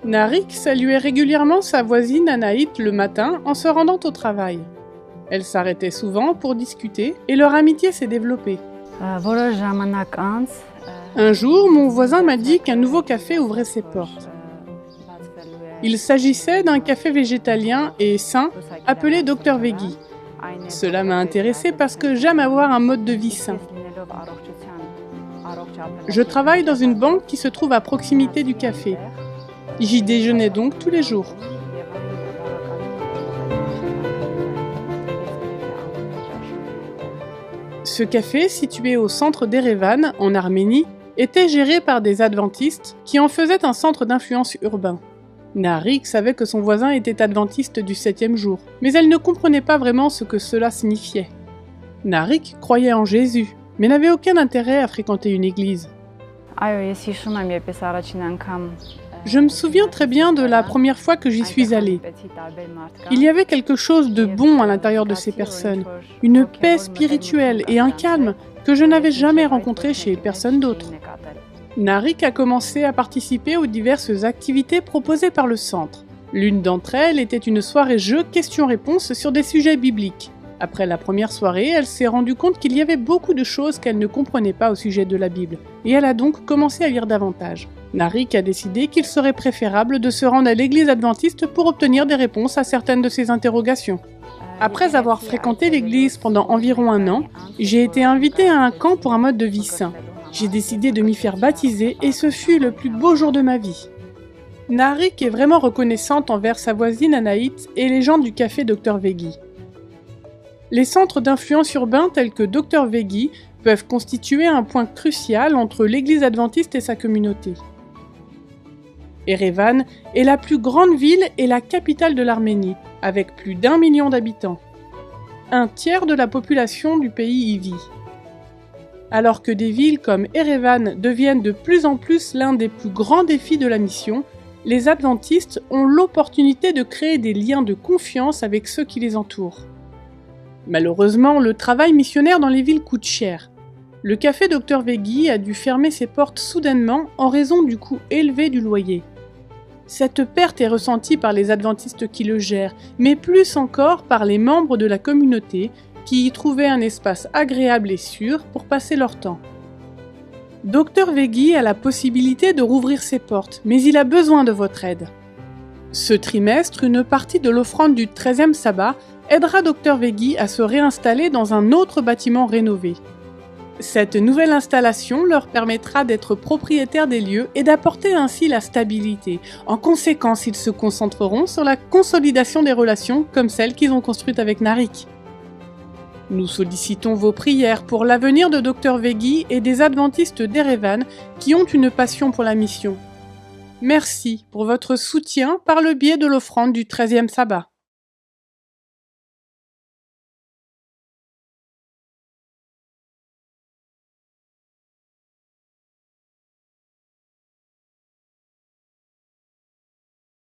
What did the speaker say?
Narik saluait régulièrement sa voisine Anaït le matin en se rendant au travail. Elle s'arrêtait souvent pour discuter et leur amitié s'est développée. Un jour, mon voisin m'a dit qu'un nouveau café ouvrait ses portes. Il s'agissait d'un café végétalien et sain appelé Dr Veggie. Cela m'a intéressée parce que j'aime avoir un mode de vie sain. Je travaille dans une banque qui se trouve à proximité du café. J'y déjeunais donc tous les jours. Ce café, situé au centre d'Erevan, en Arménie, était géré par des adventistes qui en faisaient un centre d'influence urbain. Narik savait que son voisin était adventiste du 7e jour, mais elle ne comprenait pas vraiment ce que cela signifiait. Narik croyait en Jésus, mais n'avait aucun intérêt à fréquenter une église. Je me souviens très bien de la première fois que j'y suis allée. Il y avait quelque chose de bon à l'intérieur de ces personnes, une paix spirituelle et un calme que je n'avais jamais rencontré chez personne d'autre. Narik a commencé à participer aux diverses activités proposées par le centre. L'une d'entre elles était une soirée-jeu questions-réponses sur des sujets bibliques. Après la première soirée, elle s'est rendue compte qu'il y avait beaucoup de choses qu'elle ne comprenait pas au sujet de la Bible, et elle a donc commencé à lire davantage. Narik a décidé qu'il serait préférable de se rendre à l'église adventiste pour obtenir des réponses à certaines de ses interrogations. Après avoir fréquenté l'église pendant environ 1 an, j'ai été invitée à un camp pour un mode de vie sain. J'ai décidé de m'y faire baptiser et ce fut le plus beau jour de ma vie. Narik est vraiment reconnaissante envers sa voisine Anaït et les gens du café Dr Veggie. Les centres d'influence urbains tels que Dr Veggie peuvent constituer un point crucial entre l'église adventiste et sa communauté. Erevan est la plus grande ville et la capitale de l'Arménie, avec plus d'1 million d'habitants. 1/3 de la population du pays y vit. Alors que des villes comme Erevan deviennent de plus en plus l'un des plus grands défis de la mission, les adventistes ont l'opportunité de créer des liens de confiance avec ceux qui les entourent. Malheureusement, le travail missionnaire dans les villes coûte cher. Le café Dr Veggie a dû fermer ses portes soudainement en raison du coût élevé du loyer. Cette perte est ressentie par les adventistes qui le gèrent, mais plus encore par les membres de la communauté qui y trouvaient un espace agréable et sûr pour passer leur temps. Dr Veggie a la possibilité de rouvrir ses portes, mais il a besoin de votre aide. Ce trimestre, une partie de l'offrande du 13e sabbat aidera Dr Veggie à se réinstaller dans un autre bâtiment rénové. Cette nouvelle installation leur permettra d'être propriétaires des lieux et d'apporter ainsi la stabilité. En conséquence, ils se concentreront sur la consolidation des relations comme celles qu'ils ont construites avec Narik. Nous sollicitons vos prières pour l'avenir de Dr Veggie et des adventistes d'Erevan qui ont une passion pour la mission. Merci pour votre soutien par le biais de l'offrande du 13e sabbat.